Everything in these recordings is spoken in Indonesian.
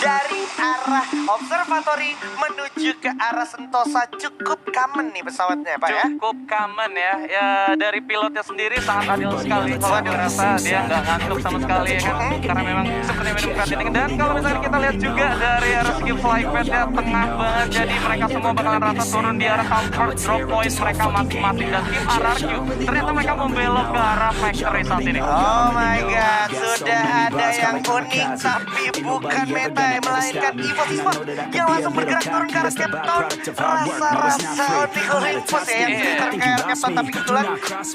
dari arah observatory menuju ke arah Sentosa cukup common nih pesawatnya Pak ya? Cukup common ya. Ya dari pilotnya sendiri sangat adil sekali. Kalau dirasa dia nggak ngantuk sama sekali ya kan. Karena memang seperti minum kreatin. Dan kalau misalnya kita lihat juga dari arah segi flypadnya tengah banget. Jadi mereka semua bakalan rata turun di arah comfort drop point mereka masing-masing. Dan tim RRQ ternyata mereka membelok ke arah factory saat ini. Oh my god, sudah ada yang unik tapi bukan meta melainkan Evo Sismon yang langsung bergerak turun ke arah Captain. Rasa-rasa unik Olympus ya yang sekitar kayak Captain, tapi kebetulan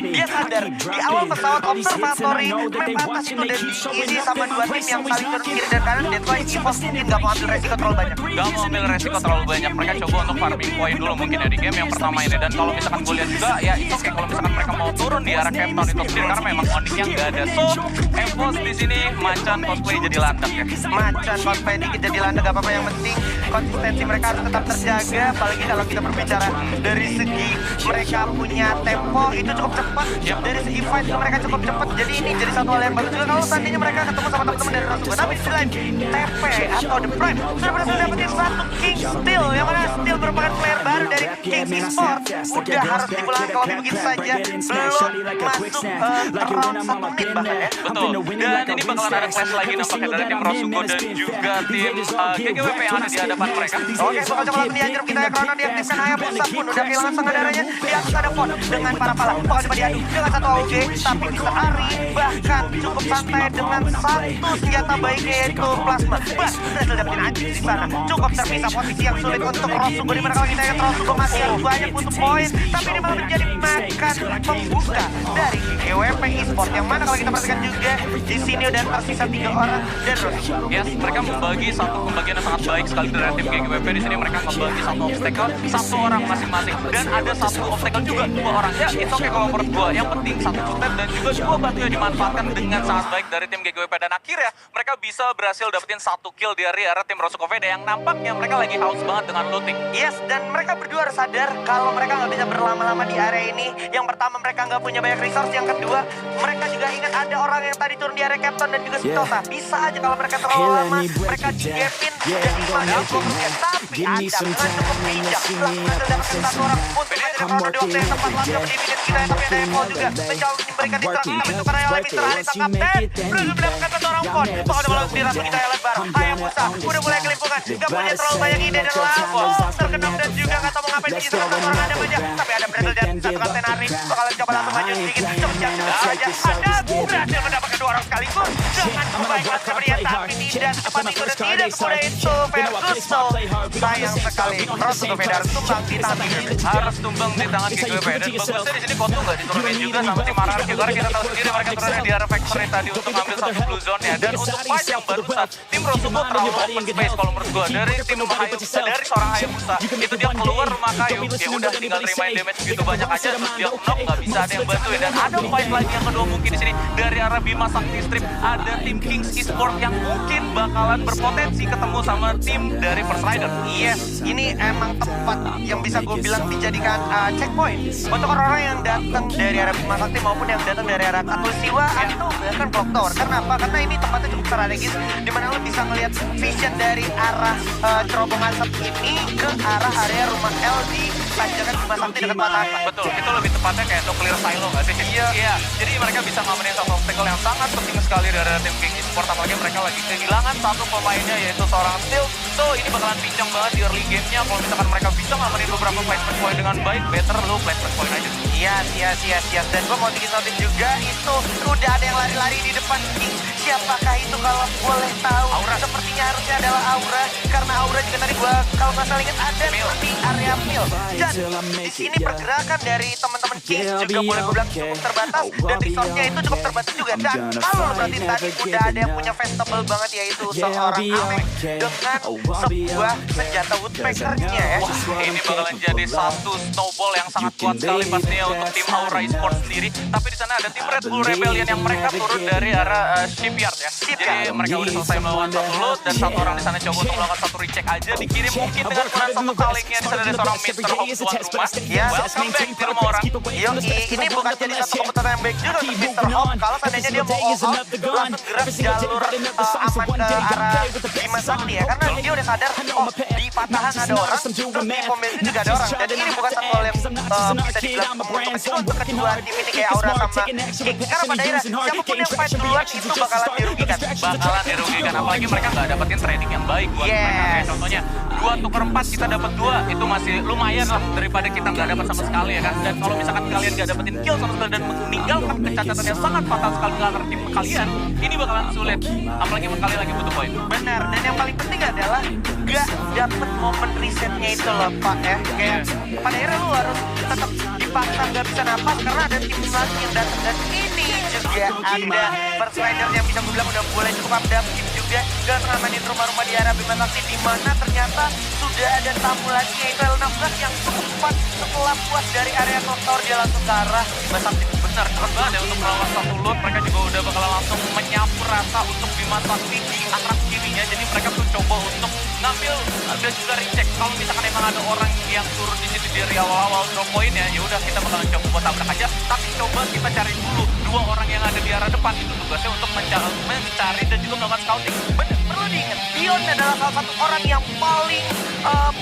dia sadar di awal pesawat observatory map atas itu udah diisi sama dua tim yang saling turun kiri dan kanan. That's why Evo mungkin gak mau ambil resiko terlalu banyak. Gak mau ambil resiko terlalu banyak. Mereka coba untuk farming point dulu mungkin ya di game yang pertama ini. Dan kalau misalkan gue lihat juga ya itu kayak kalau misalkan mereka mau turun di arah Cape Town itu sendiri karena memang uniknya nggak ada. So Evos di sini macan cosplay jadi landak ya. Macan cosplay dikit jadi landak gak apa-apa, yang penting konsistensi mereka harus tetap terjaga. Apalagi kalau kita berbicara dari segi mereka punya tempo itu cukup cepat. Dari segi fight mereka cukup cepat. Jadi ini jadi satu hal yang bagus juga kalau seandainya mereka ketemu sama teman-teman dari Rasuga. Tapi di lain TP atau The Prime sudah berhasil dapetin satu King Steel, yang mana Steel merupakan player baru dari King Esports. Udah harus dipulangkan kalau begitu saja, belum masuk round 1 menit bahkan ya. Betul. Dan ini bakalan ada clash lagi nampaknya dari tim Rasugo dan juga tim GGWP yang ada di hadapan mereka. Oke, bakal coba langsung dianjur kita ya. Chrono diaktifkan, Hayabusa pun udah kehilangan setengah darahnya. Di atas ada Fon dengan para pala. Bakal coba diadu dengan satu AOG, tapi Mr. Ari bahkan cukup santai dengan satu senjata baiknya yaitu Plasma. Berhasil dapetin anjing di sana. Cukup terpisah, posisi yang sulit untuk Rasugo. Dimana kalau kita lihat Rasugo masih banyak butuh poin, tapi ini malah menjadi makan pembuka dari GWP Esports. Yang mana kalau kita perhatikan juga di sini udah tersisa 3 orang dan Rasugo. Yes, mereka membagi satu pembagian yang sangat baik sekali dari tim GGWP. Di sini mereka membagi satu obstacle satu orang masing-masing dan ada satu obstacle juga 2 orang. Ya, itu oke kalau menurut gua. Yang penting satu footstep dan juga 2 batu yang dimanfaatkan dengan sangat baik dari tim GGWP dan akhirnya mereka bisa berhasil dapetin 1 kill dari arah tim Rasugo Veda yang nampaknya mereka lagi haus banget dengan looting. Yes, dan mereka berdua harus sadar kalau mereka nggak bisa berlama-lama di area ini. Yang pertama mereka nggak punya banyak resource, yang kedua mereka juga ingat ada orang yang tadi turun di area Captain dan juga Sentosa. Bisa aja kalau mereka terlalu lama mereka digepin dan dimana tapi ada dengan cukup bijak setelah berhasil dapetin 1 orang untuk menjadi Chrono di waktu yang tepat. Langsung di minute kita tapi ada Evo juga mencoba memberikan distraksi, tapi itu karena yang lebih terhari tangkap dan belum mendapatkan 1 orang pun. Bakal coba langsung dirasa kita yang lebar. Hayabusa udah mulai kelimpungan, gak punya terlalu banyak ide dan langsung terkenam dan juga gak tahu mau ngapain di sini. Orang ada banyak, tapi ada berhasil dan satu kapten Ari bakalan coba langsung maju sedikit. Cepet saja ada berhasil mendapatkan 2 orang sekaligus dengan kebaikan sepertinya, tapi tidak cepat itu dan tidak semudah itu versus so sayang sekali. Rasugo Veda harus tumbang di tangan Harus tumbang di tangan GGWP dan bagusnya di sini Koto nggak diturunin juga sama tim RRQ karena kita tahu sendiri mereka turunnya di arah factory tadi untuk ambil satu blue zone nya. Dan untuk fight yang barusan tim Rasugo terlalu open space kalau menurut gua dari tim Hayabusa, dari seorang Hayabusa itu dia keluar rumah kayu ya udah tinggal terimain damage begitu banyak aja terus dia knock nggak bisa ada yang bantuin. Dan ada fight lagi yang kedua mungkin di sini dari arah Bima Sakti Strip ada tim Kings Esports yang mungkin bakalan berpotensi ketemu sama tim dari First Rider. Yes, ini emang tempat yang bisa gue bilang dijadikan checkpoint untuk orang-orang yang datang dari arah Bima Sakti maupun yang datang dari arah Katulistiwa atau bahkan Clock Tower. Karena apa? Karena ini tempatnya cukup strategis dimana lo bisa ngelihat vision dari arah cerobong asap ini ke arah area rumah L di tanjakan Bima Sakti dekat Matahari. Betul, itu lebih tepatnya kayak nuclear silo nggak sih? Iya. Jadi mereka bisa ngamenin satu obstacle yang sangat penting sekali dari tim King Esports, apalagi mereka lagi kehilangan satu pemainnya yaitu seorang Steel. So ini bakalan pincang banget di early game-nya. Kalau misalkan mereka bisa ngamenin beberapa placement point dengan baik, better lu placement point aja. Yes. Dan gue mau dikisotin juga itu udah ada yang lari-lari di depan King. Siapakah itu kalau boleh tahu? Aura. Sepertinya harusnya adalah Aura, karena Aura juga tadi gue kalau nggak salah ingat ada di area Mil. Dan di sini pergerakan dari teman-teman King juga boleh gue bilang cukup terbatas dan resource-nya itu cukup terbatas juga. Dan kalau berarti tadi udah ada yang punya festival banget yaitu seorang Amek dengan sebuah senjata woodpecker-nya ya. Ini bakalan jadi satu snowball yang sangat kuat sekali pastinya untuk tim Aura Esports sendiri. Tapi di sana ada tim Red Bull Rebellion yang mereka turun dari arah shipyard ya. Jadi mereka udah selesai melawan satu loot dan satu orang di sana coba untuk melakukan satu satu recheck aja dikirim mungkin dengan kurang satu kalingnya di sana ada seorang Mr. Hawk tuan rumah. Ya, welcome back di rumah orang. Ini bukan jadi satu keputusan yang baik juga untuk Mr. Hawk. Kalau seandainya dia mau all out, langsung gerak jalur aman ke arah Bima Sakti ya. Karena dia udah sadar, oh di patahan ada orang, terus di pom bensin juga ada orang. Jadi ini bukan satu hal yang bisa dibilang menguntungkan juga untuk kedua tim ini kayak Aura sama King. Karena pada akhirnya siapapun yang fight duluan itu bakalan dirugikan. Apalagi mereka nggak dapetin training yang baik buat mereka. Kayak contohnya 2 tukar 4 kita dapat 2 itu masih lumayan lah daripada kita nggak dapat sama sekali ya kan. Dan kalau misalkan kalian nggak dapetin kill sama sekali dan meninggalkan kecacatan yang sangat fatal sekali ke arah tim kalian, ini bakalan sulit. Apalagi kalian lagi butuh poin. Benar, dan yang paling penting adalah gak dapet momen resetnya itu loh Pak ya. Kayak pada akhirnya lu harus tetap dipaksa gak bisa napas karena ada tim lagi yang datang. Dan ini juga ada First Rider yang bisa gue bilang udah mulai cukup update juga ke ngamanin rumah-rumah di arah Bima Sakti, di mana ternyata sudah ada tamu lagi yaitu L16 yang cukup cepat setelah puas dari area kontor dia langsung ke arah Bima Sakti. Benar, cepat banget ya untuk melawan satu loot. Mereka juga udah bakal langsung menyapu rasa untuk Bima Sakti di arah kirinya. Jadi mereka tuh coba untuk ngambil dan juga recheck. Kalau misalkan emang ada orang yang turun di situ dari awal-awal drop point ya udah kita bakalan coba buat tabrak aja. Tapi coba kita cari dulu 2 orang yang ada di arah depan itu tugasnya untuk mencari dan juga melakukan scouting. Bener, perlu diingat, Dion adalah salah satu orang yang paling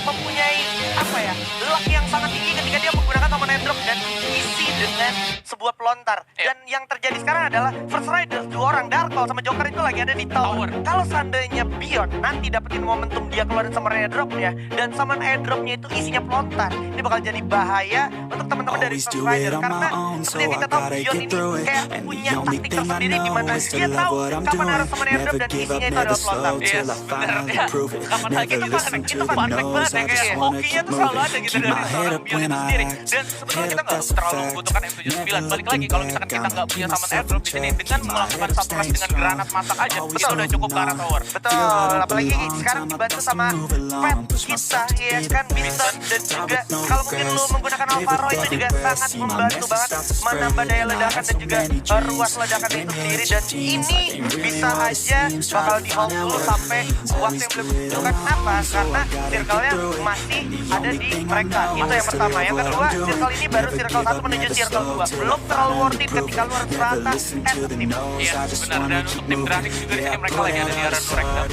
mempunyai apa ya, luck yang sangat tinggi ketika dia menggunakan token airdrop dan isi dengan sebuah pelontar. Dan yang terjadi sekarang adalah First Riders 2 orang, Darkol sama Joker itu lagi ada di tower. Kalau seandainya Bion nanti dapetin momentum dia keluarin sama airdropnya dan sama airdropnya itu isinya pelontar, ini bakal jadi bahaya untuk teman-teman dari First Riders karena seperti yang kita tahu Bion ini kayak punya taktik tersendiri di mana dia tahu kapan harus sama airdrop dan isinya itu adalah pelontar. Yes, bener ya. Kapan lagi itu fun fact banget ya, kayak hokinya tuh selalu ada gitu dari seorang Bion itu sendiri. Dan sebenarnya kita nggak terlalu membutuhkan M79. Balik lagi kalau misalkan kita nggak punya summon airdrop di sini dengan melakukan satu rush dengan granat masak aja, kita udah cukup ke arah tower. Betul, apalagi sekarang dibantu sama pet kita ya kan, Vincent dan juga kalau mungkin lu menggunakan Alvaro itu juga sangat membantu banget menambah daya ledakan dan juga ruas ledakan itu sendiri. Dan ini bisa aja bakal di hold dulu sampai waktu yang belum ditentukan. Kenapa? Karena circle-nya masih ada di mereka. Itu yang pertama. Yang kedua, circle ini baru circle 1 menuju circle 2. Belum terlalu worth it ketika lu harus rata as a team. Iya, benar. Dan untuk tim Dranik juga di sini mereka lagi ada di arah Nurekdam.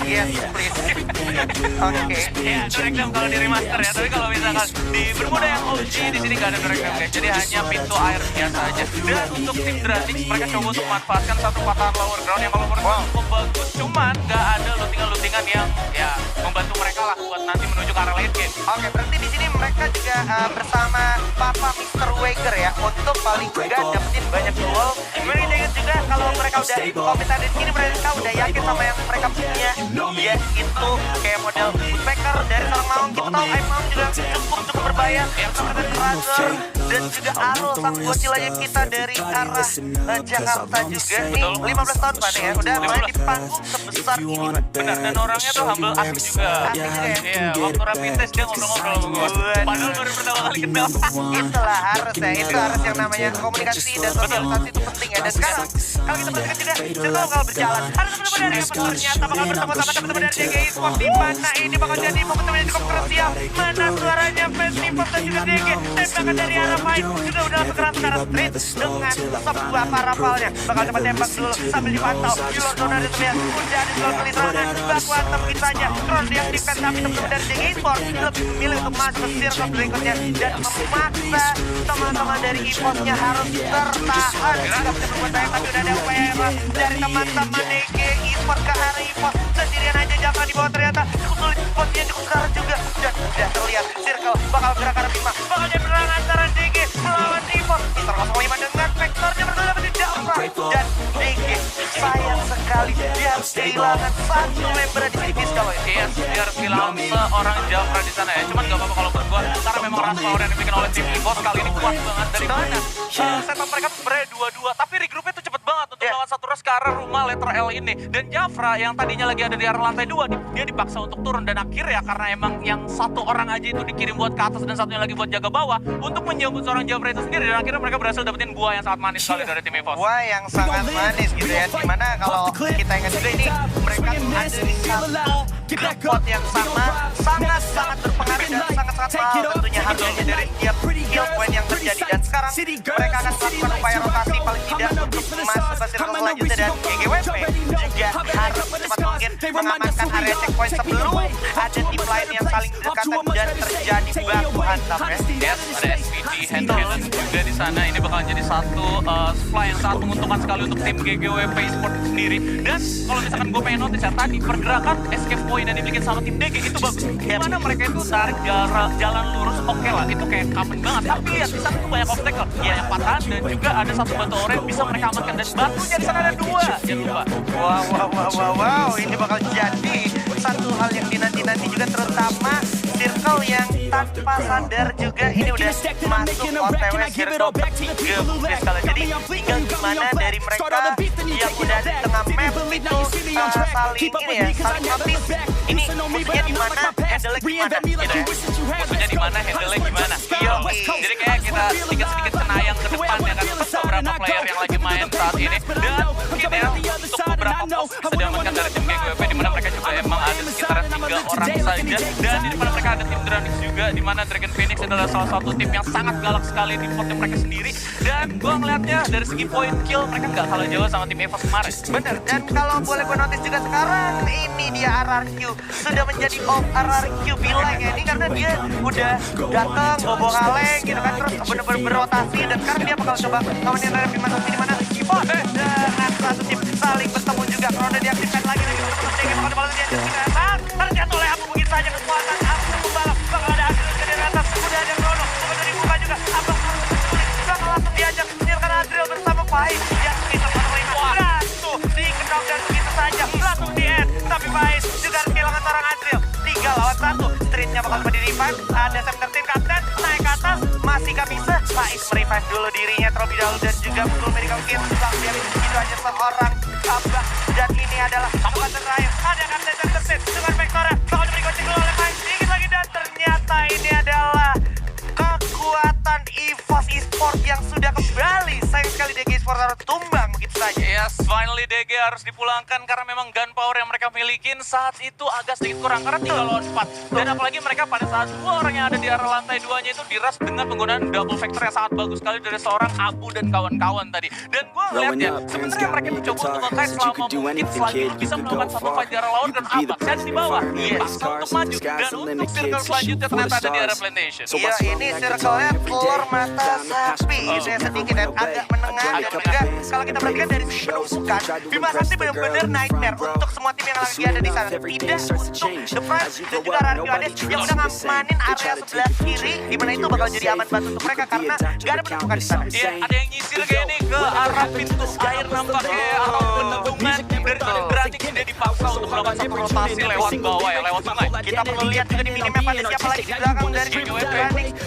Yes, please. Oke. Ya, Nurekdam kalau di remaster ya. Tapi kalau misalkan di bermuda yang OG di sini nggak ada Nurekdam guys. Jadi hanya pintu air biasa aja. Dan untuk tim Dranik mereka coba untuk memanfaatkan satu patahan lower ground yang kalau menurut cukup bagus. Cuman nggak ada lootingan-lootingan yang ya membantu mereka lah buat nanti menuju ke arah late game. Oke, berarti di sini mereka juga bersama Papa Mr. Waker ya untuk paling enggak dapetin banyak duel. Mereka juga kalau mereka udah komentar di sini mereka udah yakin sama yang mereka punya, yaitu kayak model Woodpecker dari seorang Maung. Kita tahu Maung juga cukup berbahaya seperti Razor dan juga Aro sang bocil aja kita dari arah Jakarta juga. Nih 15 tahun Pak ya, udah main di panggung sebesar ini Pak. Benar, dan orangnya tuh humble asik juga. Asik juga ya. Iya, waktu rapid test dia ngobrol-ngobrol sama gue. Padahal baru pertama kali kenal. Itulah harus ya, itu harus yang namanya komunikasi dan sosialisasi itu penting ya. Dan sekarang kalau kita perhatikan juga circle bakal berjalan. Ada teman-teman dari Evan ternyata bakal bersama sama teman-teman dari DGI Sport, di mana ini bakal jadi momentum yang cukup krusial. Mana suaranya Festival dan juga DG. Tembakan dari arah main juga udah bergerak secara straight dengan sebuah parapalnya. Bakal cepat tembak dulu sambil dipantau. Di luar zona ada terlihat udah ada soal pelitaran. Bakuan mungkin saja cross diaktifkan, tapi teman-teman dari DGI Sport lebih memilih untuk masuk ke circle berikutnya dan memaksa teman-teman dari EVOS-nya harus tertahan. Gak bisa berbuat banyak, tapi udah ada upaya dari teman-teman DGI Sport ke arah EVOS. Sendirian aja jangan di bawah, ternyata cukup sulit, posisinya cukup keras juga. Dan udah terlihat circle bakal gerak ke arah Bima. Bakal jadi perang antara DG melawan EVOS. Mister 05 dengan vektornya berdua dapat dijawab. Dan DG sayang sekali dia harus kehilangan satu member di sini kalau ini. Iya, dia harus kehilangan seorang Jafra di sana ya. Cuman gak apa-apa kalau menurut gue, karena memang rush power yang dibikin oleh tim EVOS kali ini kuat banget. Dari mana? Setup mereka tuh sebenarnya 2-2, tapi regroupnya tuh cepet banget untuk melawan satu rush ke arah rumah letter L ini. Dan Jafra yang tadinya lagi ada di arah lantai 2, dia dipaksa untuk turun. Dan akhirnya karena emang yang satu orang aja itu dikirim buat ke atas dan satunya lagi buat jaga bawah untuk menjemput seorang Jafra itu sendiri. Dan akhirnya mereka berhasil dapetin buah yang sangat manis sekali dari tim EVOS. Buah yang sangat manis gitu ya. Dimana kalau kita ingat juga ini mereka tuh ada di satu spot yang sama sangat-sangat berpengaruh dan sangat-sangat mahal tentunya harganya dari tiap kill point yang terjadi. Dan sekarang mereka akan melakukan upaya rotasi paling tidak untuk masuk ke circle selanjutnya, dan GGWP juga harus secepat mungkin mengamankan area checkpoint sebelum ada tim lain yang saling berdekatan dan terjadi baku hantam ya. Yes, ada SVD, Hand Cannon juga di sana. Ini bakal jadi satu supply yang sangat menguntungkan sekali untuk tim GGWP Esport itu sendiri. Dan kalau misalkan gue pengen notice ya, tadi pergerakan escape point yang dibikin sama tim DG itu bagus. Gimana mereka itu tarik jalan lurus, oke lah, itu kayak common banget. Tapi lihat di sana tuh banyak obstacle, banyak patahan, dan juga ada satu batu oranye bisa mereka amankan. Dan batunya di sana ada 2, jangan lupa. Wow, ini bakal jadi satu hal yang dinanti-nanti juga, terutama circle yang tanpa sadar juga ini udah masuk OTW circle ketiga mungkin sekali. Jadi tinggal gimana dari mereka yang udah di tengah map itu saling ini ya, saling habis. Ini musuhnya di mana, handle-nya gimana gitu ya. Musuhnya di mana, handle-nya gimana. Jadi kayak kita sedikit-sedikit cenayang ke depan ya kan, beberapa player yang lagi main saat ini. Dan mungkin ya untuk beberapa pos bisa diamankan dari tim GGWP, di mana mereka juga emang ada sekitar 3 orang saja. Dan di depan mereka ada tim Dranix juga, di mana Dragon Phoenix adalah salah satu tim yang sangat galak sekali di potnya mereka sendiri. Dan gue ngeliatnya dari segi point kill mereka nggak kalah jauh sama tim Evos kemarin. Bener, dan kalau boleh gue notice juga sekarang ini dia RRQ sudah menjadi RRQ bilang ya ini, karena dia udah datang bobo kaleng gitu kan, terus bener-bener berotasi, dan sekarang dia bakal coba ngamanin rem di mana Evos dengan satu tim saling bertemu juga. Kalau udah diaktifkan lagi untuk DG bakal diaktifkan, terjatuh oleh Abu mungkin saja kekuatan Abu membalap, bakal ada Adriel dari atas, udah ada Rono, coba dari buka juga, Abang sulit, bakal langsung diajak menyerukan Adriel bersama Faiz yang bisa menerima satu dikenal dan begitu saja langsung di-end, tapi Faiz juga harus kehilangan seorang Adriel. 3 lawan 1, streetnya bakal coba di-revive, ada Sam13 kapten naik ke atas, masih gak bisa, Faiz merevive dulu dirinya terlebih dahulu, dan juga full medical kit sampai begitu aja seorang Abang. Dan ini adalah kesempatan terakhir, ada kapten Sam13 dengan Vectora, bakal diberi coaching dulu oleh Faiz sedikit lagi, dan ternyata ini adalah kekuatan Evos Esport yang sudah kembali. Sayang sekali DG Esport harus tumbang begitu saja. Yes, finally DG harus dipulangkan karena memang gunpowder yang mereka milikin saat itu agak sedikit kurang karena 3 lawan 4. Dan apalagi mereka pada saat 2 orang yang ada di area lantai 2-nya itu diras dengan penggunaan double vector yang sangat bagus sekali dari seorang Abu dan kawan-kawan tadi. Dan gue ngeliatnya sebenarnya mereka mencoba untuk nge-kite selama mungkin selagi bisa melakukan satu fight di area lawan, dan Abak saya di bawah dipaksa untuk maju. Dan untuk circle selanjutnya ternyata ada di area plantation. Iya, ini circle-nya telur mata sapi. Itu yang sedikit dan agak menengah, dan juga kalau kita perhatikan dari segi penumpukan, Bima Sakti benar-benar nightmare untuk semua tim yang lagi ada di sana. Tidak untuk The Prime dan juga RRQ Ades yang udah ngamanin area sebelah kiri, dimana itu bakal jadi aman banget untuk mereka karena gak ada penumpukan di sana. Iya, ada yang nyisir kayak nih ke arah pintu air nampaknya arah penumpukan. Dari tadi berarti dia dipaksa untuk melakukan satu rotasi lewat bawah ya, lewat sungai. Kita perlu lihat juga di minimap ada siapa lagi di belakang dari GGWP,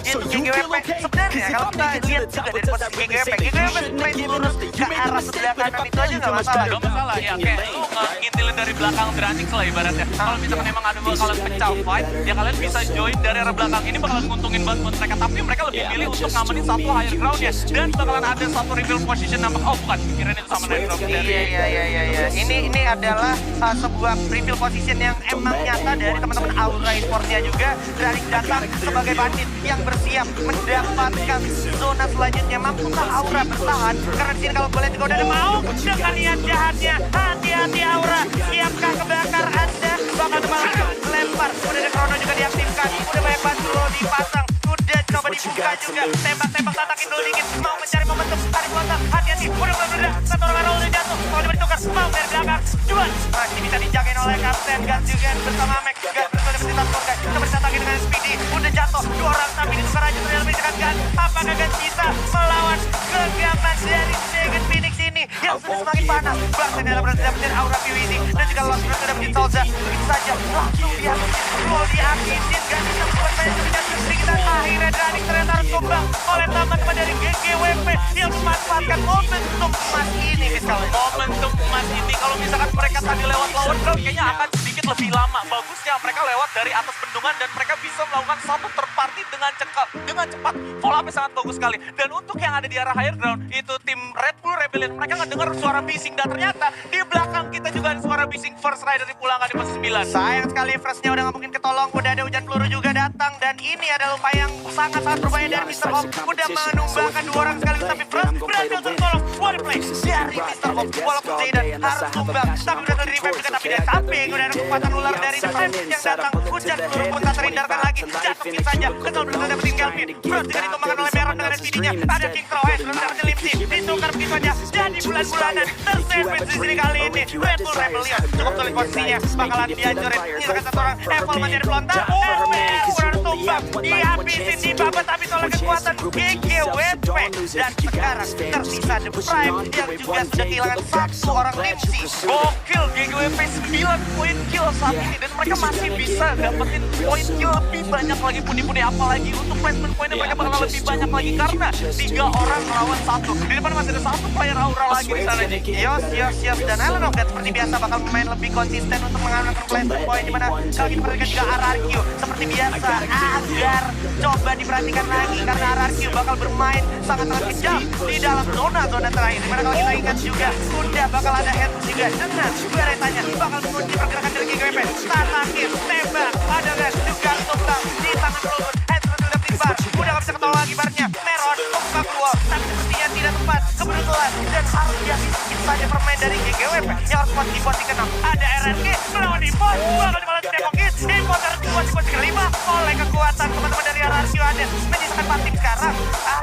yaitu GGWP. Sebenarnya kalau kita lihat juga dari posisi GGWP straight lurus ke arah sebelah kanan itu aja nggak masalah. Gak masalah ya, kayak lu ngintilin dari belakang Dranix lah ibaratnya. Kalau misalkan emang ada bakalan pecah fight, ya kalian bisa join dari arah belakang. Ini bakalan nguntungin banget buat mereka, tapi mereka lebih pilih untuk ngamanin satu higher ground ya. Dan bakalan ada satu reveal position nampak, oh bukan, kirain itu sama higher ground dari. Iya. Ini adalah sebuah reveal position yang emang nyata dari teman-teman Aura Esports-nya juga. Dranix datang sebagai bandit yang bersiap mendapatkan zona selanjutnya. Mampukah Aura bertahan? Karena di sini kalau boleh juga udah mau dengan niat jahatnya. Hati-hati Aura, siapkah kebakar Anda? Bakal kembali lempar. Udah ada Chrono juga diaktifkan. Udah banyak batu dipasang. Udah coba dibuka juga. Tembak-tembak tatakin dulu dikit. Mau mencari momentum tarik kotak. Hati-hati. Udah meledak. Satu orang arrow udah jatuh. Kalau dia ditukar, mau dari belakang. Juan masih bisa dijagain oleh Kapten Gas juga bersama Max. Gas bersama berita kotak. Kita bercatakin dengan Speedy. Udah jatuh. 2 orang tapi ditukar aja. Ternyata beritakan Gas. Apakah Gas bisa melawan kegagalan dari Dragon Phoenix ini yang sudah semakin panas? Bahkan dalam berhasil dapetin Aura PWD dan juga Lost Rush sudah dapetin Solza. Begitu saja langsung diakitin. Gak bisa membuat banyak kebijakan sedikit. Akhirnya Dranix ternyata harus tumbang oleh teman-teman dari GGWP yang memanfaatkan momentum emas ini misalnya. Momentum emas ini kalau misalkan mereka tadi lewat lower ground kayaknya akan sedikit lebih lama. Bagusnya mereka lewat dari atas bendungan dan mereka bisa melakukan satu third party dengan cepat. Follow up-nya sangat bagus sekali. Dan untuk yang ada di arah higher ground itu tim Red Bull Rebellion. Mereka nggak dengar suara bising dan ternyata di belakang kita juga ada suara bising First Rider dipulangkan di pos 9. Sayang sekali Freshnya udah nggak mungkin ketolong. Udah ada hujan peluru juga datang. Dan ini adalah upaya yang sangat-sangat berbahaya dari Mr. Hop. Udah menumbangkan 2 orang sekaligus. Tapi Fresh berhasil tertolong. One play dari Mr. Hop. Walaupun Zaydan harus tumbang. Tapi berhasil di revive juga. Tapi dari samping udah ada kekuatan ular dari The Prime yang datang. Hujan peluru pun tak terhindarkan lagi. Jatuhin saja. Kesal berhasil dapetin Galvin. Fresh juga ditumbangkan oleh Meron dengan SPD-nya. Ada King Crow. Belum dapetin Limsy. Ditukar begitu aja. Jadi bulan-bulanan tersandwich di sini kali ini. Red Bull Rebellion cukup sulit posisinya. Bakalan dihancurin. Nyisakan satu orang. Apple menjadi pelontar. Udah tumbang. Dihabisin dibabat habis oleh kekuatan GGWP. Dan sekarang tersisa The Prime yang juga sudah kehilangan 1 orang Limsy. Gokil, GGWP 9 poin kill saat ini dan mereka masih bisa dapetin poin kill lebih banyak lagi puni-puni, apalagi untuk placement poinnya mereka bakal lebih banyak lagi karena 3 orang melawan 1. Di depan masih ada 1 player Aura lagi di sana nih. Yos dan Alan of God seperti biasa bakal bermain lebih konsisten untuk mengamankan placement point, dimana kali ini perhatikan juga RRQ seperti biasa agar coba diperhatikan lagi karena RRQ bakal bermain sangat-sangat kejam di dalam zona terakhir, dimana kalau kita ingat juga udah bakal ada head juga dengan beretanya bakal mengunci pergerakan dari GGWP. Tatakin, tembak, ada guys juga tumbang di tangan peluru. Head sudah tiba, udah gak bisa ketolong lagi barnya. Meron membuka keluar, tapi sepertinya tidak tepat kebetulan dan harus dihabisin saja permain dari GGWP yang harus kuat di posisi ke-6. Ada RRQ melawan Import, bakal dibalas Demokis. Import harus kuat di posisi ke-5 oleh kekuatan teman-teman dari RRQ Hades. Menyisakan pasif sekarang,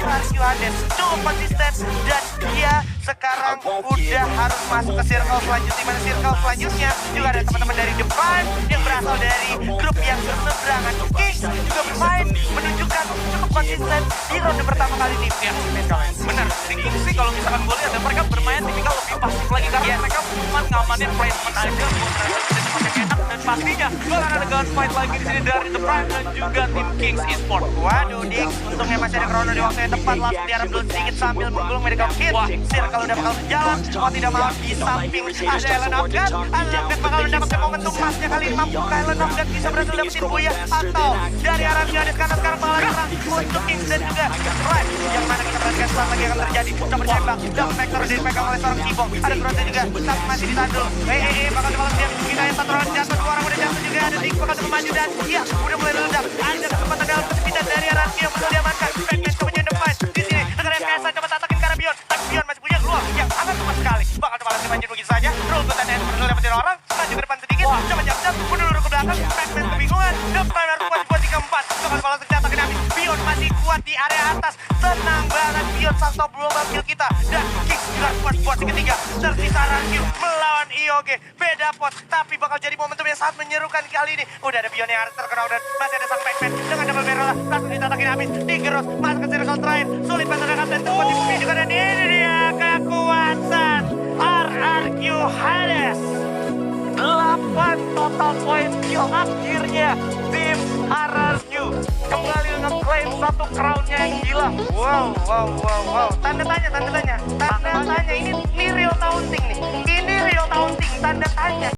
RRQ Hades cukup konsisten dan dia sekarang udah harus masuk ke circle selanjutnya, dimana circle selanjutnya juga ada teman-teman dari The Prime yang berasal dari grup yang berseberangan. Kings juga bermain menunjukkan cukup konsisten di ronde pertama kali ini. Ya, bener, di Kings sih kalau misalkan gue lihat mereka bermain tipikal lebih pasif lagi karena mereka cuma ngamanin placement aja buat mereka bisa dipakai enak dan pastinya bakal ada gunfight lagi di sini dari The Prime dan juga tim Kings Esports. Waduh Dix, untungnya masih ada Chrono di waktu yang tepat, langsung diarap dulu sedikit sambil menggulung medical kit. Circle udah bakal berjalan, mau tidak mau di samping ada Ellen of God. Ellen of God bakal mendapatkan momentum pasnya kali ini, mampukah Ellen of God bisa berhasil dapetin Buya atau dari arah Hades karena sekarang malah serang untuk Kings dan juga Prime yang mana kita perhatikan setelah lagi akan terjadi. Coba ditembak, double vector dipegang oleh seorang Kibong. Ada Bronze juga, tapi masih ditandul. Bakal dibalas dia. Kita yang 1 orang jatuh, 2 orang udah jatuh juga. Ada Dix bakal coba maju dan ya udah mulai meledak. Ada kesempatan dalam kesempitan dari arah yang perlu diamankan. Batman coba nyedepan di sini. Negara yang biasa coba tatakin ke arah Bion. Tapi Bion masih punya peluang yang sangat tepat sekali. Bakal coba langsung manjir begitu saja. Rulgutan yang berhasil dapetin orang. Maju ke depan sedikit. Coba jam-jam. Mundur ke belakang. Batman kebingungan. The Prime harus kuat di posisi ke-4. Bakal coba langsung jatuhin habis. Bion masih kuat di area atas. Tenang banget Bion sang top global kill kita. Dan Kings juga kuat di posisi ke-3. Tersisa RRQ melawan IOG. Beda pot. Tapi bakal jadi momentum yang sangat menyerukan kali ini. Udah ada Bion yang harus terkena dan masih ada sang Batman dengan double barrel langsung ditatakin habis. Digerus. Masuk ke circle terakhir. Sulit banget dan terkuat di bumi juga. Dan ini dia kekuatan RRQ Hades. 8 total poin kill akhirnya tim RRQ kembali ngeklaim 1 crown-nya yang gila. Wow. Tanda tanya. Ini